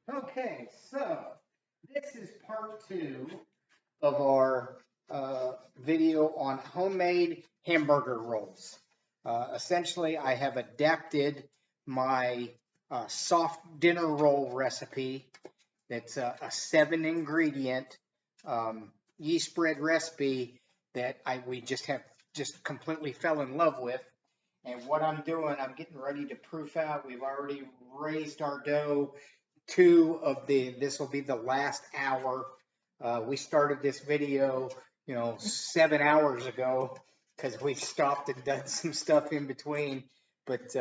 Okay, so this is part 2 of our video on homemade hamburger rolls. Essentially, I have adapted my soft dinner roll recipe. That's a 7 ingredient yeast bread recipe that we just completely fell in love with. And what I'm doing, I'm getting ready to proof out. We've already raised our dough. This will be the last hour. We started this video, 7 hours ago because we stopped and done some stuff in between. But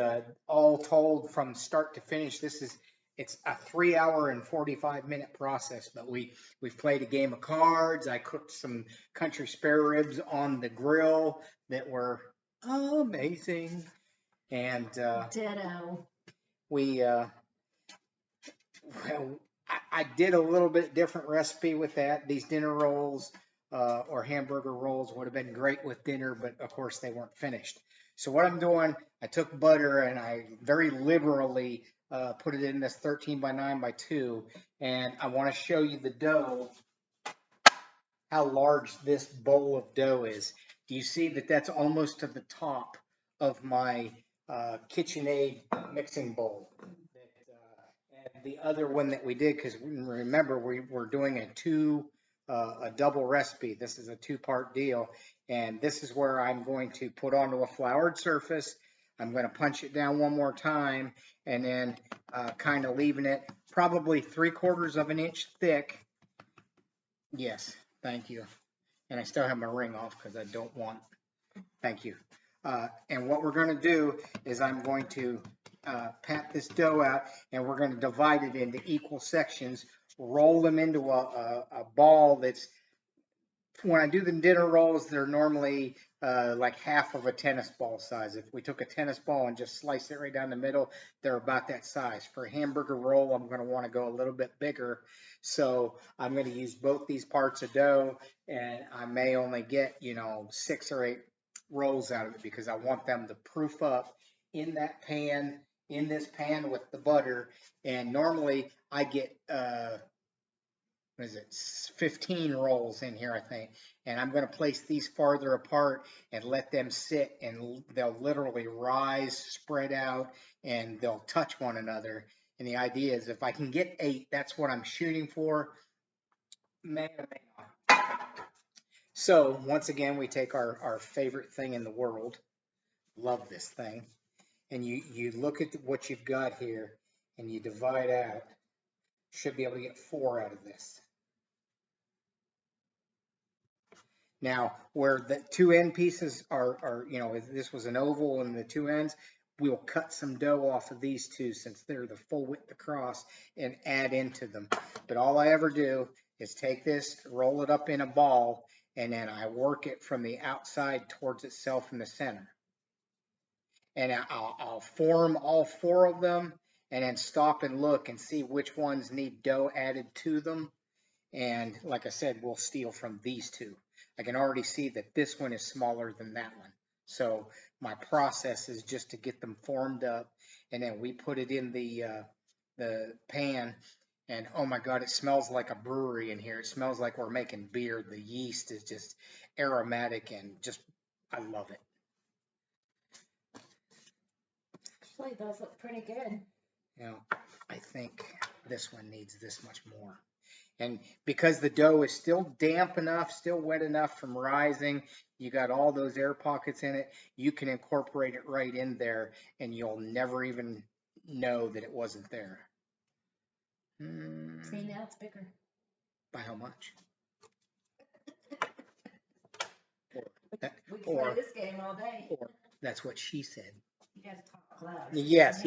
all told, from start to finish, it's a 3 hour and 45 minute process. But we've played a game of cards. I cooked some country spare ribs on the grill that were amazing. And Ditto. we well, I did a little bit different recipe with that. These dinner rolls or hamburger rolls would have been great with dinner, but of course they weren't finished. So what I'm doing, I took butter and I very liberally put it in this 13 by 9 by 2, and I want to show you the dough, how large this bowl of dough is. Do you see that that's almost to the top of my KitchenAid mixing bowl? And the other one that we did, because remember we were doing a double recipe. This is a 2-part deal, and this is where I'm going to put onto a floured surface. I'm going to punch it down one more time, and then kind of leaving it probably 3/4 of an inch thick. Yes, thank you. And I still have my ring off because I don't want. Thank you. And what we're going to do is I'm going to pat this dough out, and we're going to divide it into equal sections, roll them into a ball that's, when I do the dinner rolls, they're normally like half of a tennis ball size. If we took a tennis ball and just slice it right down the middle, they're about that size. For a hamburger roll, I'm going to want to go a little bit bigger. So I'm going to use both these parts of dough, and I may only get, 6 or 8 rolls out of it because I want them to proof up in that pan, in this pan with the butter. And normally I get, what is it, 15 rolls in here, I think. And I'm going to place these farther apart and let them sit, and they'll literally rise, spread out, and they'll touch one another. And the idea is if I can get 8, that's what I'm shooting for. May or may not. So once again, we take our favorite thing in the world. Love this thing. And you look at what you've got here and you divide out. Should be able to get 4 out of this. Now, where the 2 end pieces are, if this was an oval and the 2 ends, we'll cut some dough off of these 2 since they're the full width across and add into them. But all I ever do is take this, roll it up in a ball, and then I work it from the outside towards itself in the center. And I'll form all 4 of them and then stop and look and see which ones need dough added to them. And like I said, we'll steal from these 2. I can already see that this one is smaller than that one. So my process is just to get them formed up, and then we put it in the pan. And oh my God, it smells like a brewery in here. It smells like we're making beer. The yeast is just aromatic and just, I love it. Actually, those look pretty good. I think this one needs this much more. And because the dough is still damp enough, still wet enough from rising, you got all those air pockets in it, you can incorporate it right in there and you'll never even know that it wasn't there. See, now it's bigger. By how much? We can play this game all day. Or that's what she said. You guys talk loud. Yes.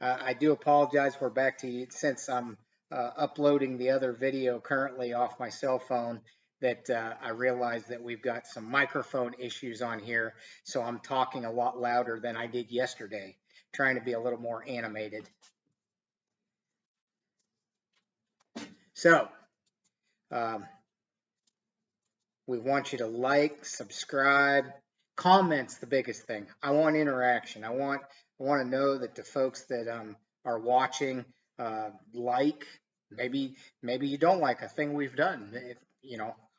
I do apologize. We're back to you since I'm uploading the other video currently off my cell phone, that I realized that we've got some microphone issues on here. So I'm talking a lot louder than I did yesterday, trying to be a little more animated. So we want you to like, subscribe, comments the biggest thing. I want interaction. I want to know that the folks that are watching, like, maybe you don't like a thing we've done.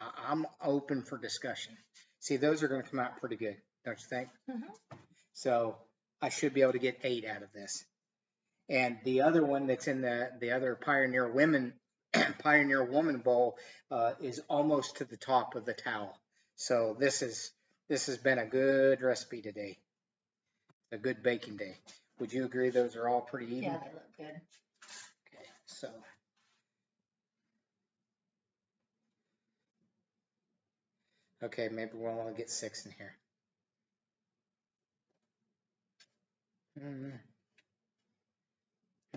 I'm open for discussion. See, those are going to come out pretty good, don't you think? Mhm. So I should be able to get 8 out of this. And the other one that's in the other Pioneer Woman Bowl is almost to the top of the towel. So this has been a good recipe today, a good baking day. Would you agree those are all pretty even? Yeah, they look good. Okay, so okay, maybe we'll only get 6 in here.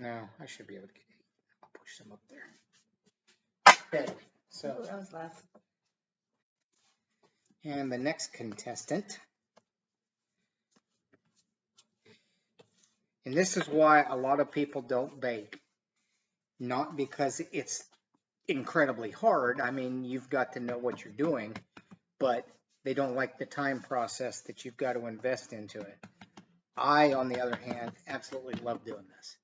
No, I should be able to get 8. I'll push some up there. Okay, so Ooh, that was last. and the next contestant. And this is why a lot of people don't bake. Not because it's incredibly hard. I mean, you've got to know what you're doing, but they don't like the time process that you've got to invest into it. I, on the other hand, absolutely love doing this.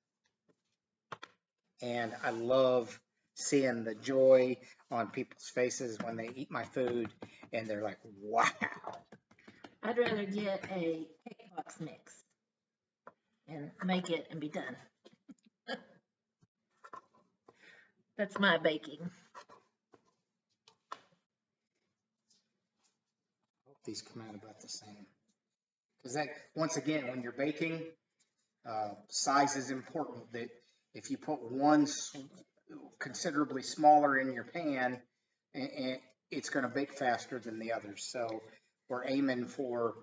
And I love seeing the joy on people's faces when they eat my food and they're like, wow. I'd rather get a cake box mix and make it and be done. That's my baking. I hope these come out about the same. Because that, once again, when you're baking, size is important. That if you put one considerably smaller in your pan, it's going to bake faster than the others. So we're aiming for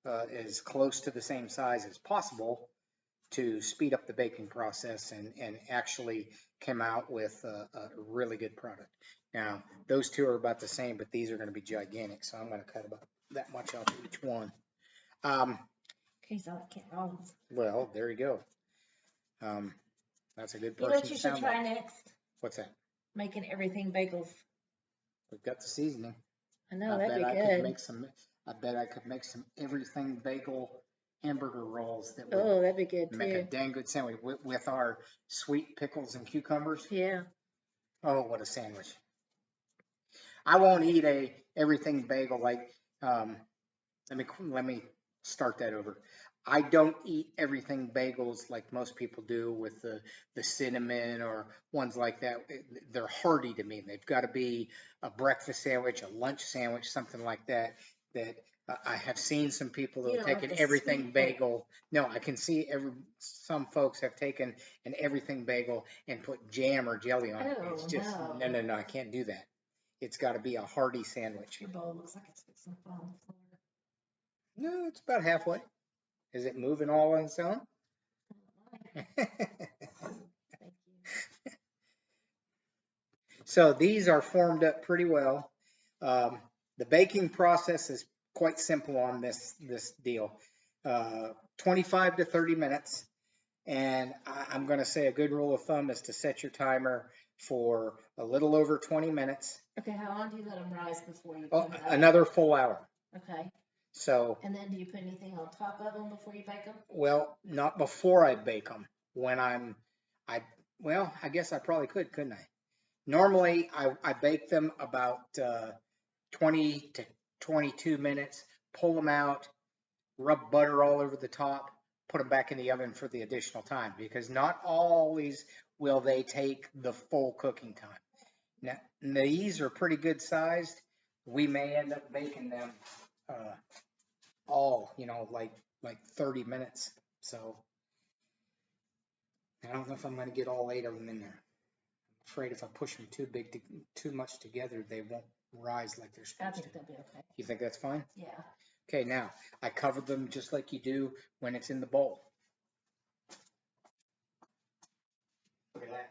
as close to the same size as possible to speed up the baking process and actually come out with a really good product. Now, those two are about the same, but these are going to be gigantic. So I'm going to cut about that much off each one. Okay, so I can't roll. Well, there you go. That's a good You know person what to you should sound try like. next? What's that? Making everything bagels. We've got the seasoning. I know, I that'd bet be I good. could make some. I bet I could make some everything bagel hamburger rolls that would Oh, that'd be good make a too. dang good sandwich with our sweet pickles and cucumbers. Yeah. Oh, what a sandwich! I won't eat a everything bagel like. Let me start that over. I don't eat everything bagels like most people do with the cinnamon or ones like that. They're hearty to me. They've got to be a breakfast sandwich, a lunch sandwich, something like that. That I have seen some people that You have don't like taken the everything sweet bagel. No, I can see some folks have taken an everything bagel and put jam or jelly on it. It's Oh, just no. no. I can't do that. It's got to be a hearty sandwich. Your bowl looks like it's fixing to fall on the floor. No, it's about halfway. Is it moving all on its own? Thank you. So these are formed up pretty well. The baking process is quite simple on this deal. 25 to 30 minutes. And I'm going to say a good rule of thumb is to set your timer for a little over 20 minutes. Okay, how long do you let them rise before you Oh, put them out? another full hour. Okay. So, And then do you put anything on top of them before you bake them? well, not before I bake them. Well, I guess I probably could, couldn't I? Normally, I bake them about 20 to 22 minutes, pull them out, rub butter all over the top, put them back in the oven for the additional time, because not always will they take the full cooking time. Now, these are pretty good sized. We may end up baking them all, like 30 minutes. So I don't know if I'm going to get all 8 of them in there. I'm afraid if I push them too much together, they won't rise like they're I supposed think to. they'll be okay. You think that's fine? Yeah. Okay, now I cover them just like you do when it's in the bowl. Look at that.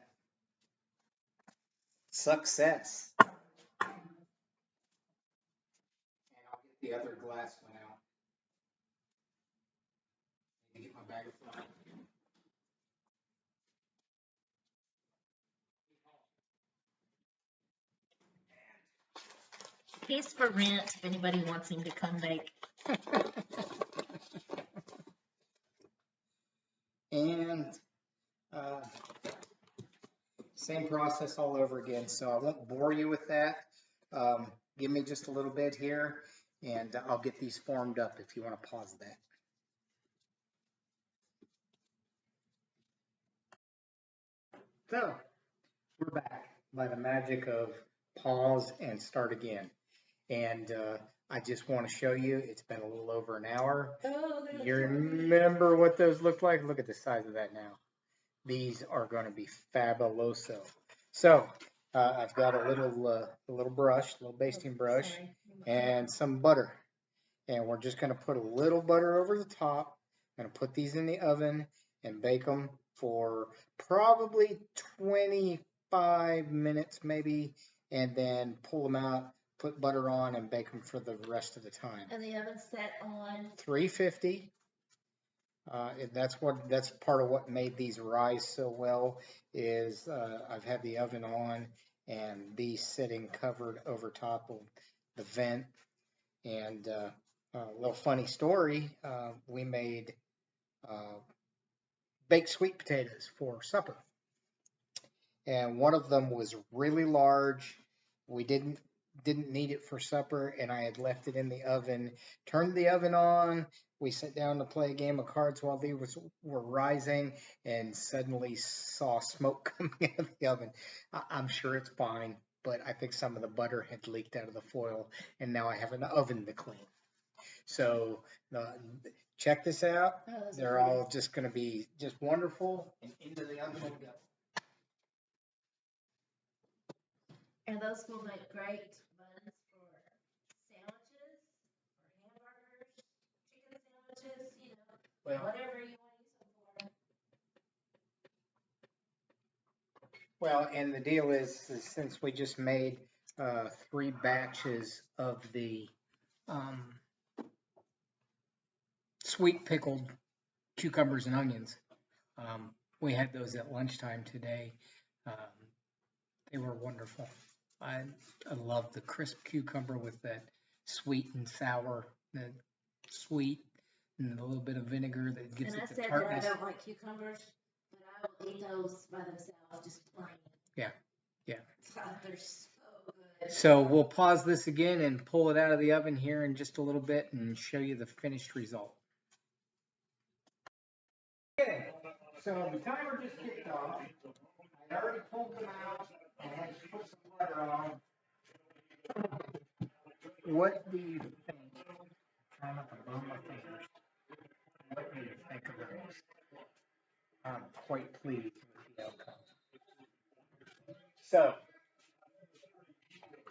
Success. And I'll get the other glass one out. Get my bag of flour. He's for rent if anybody wants him to come bake. And Uh, Same process all over again, so I won't bore you with that. Give me just a little bit here, and I'll get these formed up if you want to pause that. So, we're back by the magic of pause and start again. And I just want to show you, it's been a little over an hour. Oh, You remember what those look like? Look at the size of that now. These are going to be fabuloso. So I've got a little brush, a little basting brush, and some butter. And we're just going to put a little butter over the top. I'm going to put these in the oven and bake them for probably 25 minutes maybe, and then pull them out, put butter on, and bake them for the rest of the time. And the oven's set on 350. That's part of what made these rise so well is I've had the oven on and these sitting covered over top of the vent. And a little funny story, we made baked sweet potatoes for supper. And one of them was really large. We didn't need it for supper, and I had left it in the oven. Turned the oven on. We sat down to play a game of cards while they were rising, and suddenly saw smoke coming out of the oven. I'm sure it's fine, but I think some of the butter had leaked out of the foil, and now I have an oven to clean. So check this out. Oh, they're all just going to be just wonderful, and into the oven we go. And those will make great buns for sandwiches, or hamburgers, chicken sandwiches, whatever you want to use them for. Well, and the deal is since we just made 3 batches of the sweet pickled cucumbers and onions, we had those at lunchtime today. They were wonderful. I love the crisp cucumber with that sweet and sour, the sweet and a little bit of vinegar that gives And it I the said tartness. that I don't like cucumbers, but I will eat those by themselves, just plain. Yeah. God, they're so good. So we'll pause this again and pull it out of the oven here in just a little bit and show you the finished result. Okay, so the timer just kicked off. I already pulled them out. I had to put some butter on. What do you think? Try not to burn my fingers. What do you think of those? I'm quite pleased with the outcome. So,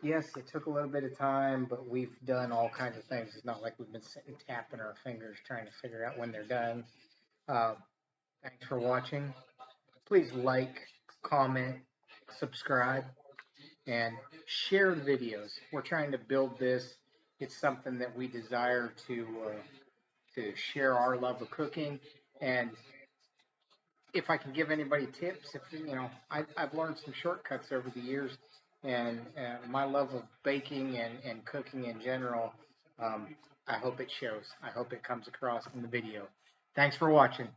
yes, it took a little bit of time, but we've done all kinds of things. It's not like we've been sitting tapping our fingers trying to figure out when they're done. Thanks for watching. Please like, comment, subscribe, and share the videos. We're trying to build this. It's something that we desire to share our love of cooking. And if I can give anybody tips, I've learned some shortcuts over the years, and my love of baking and cooking in general, I hope it shows. I hope it comes across in the video. Thanks for watching.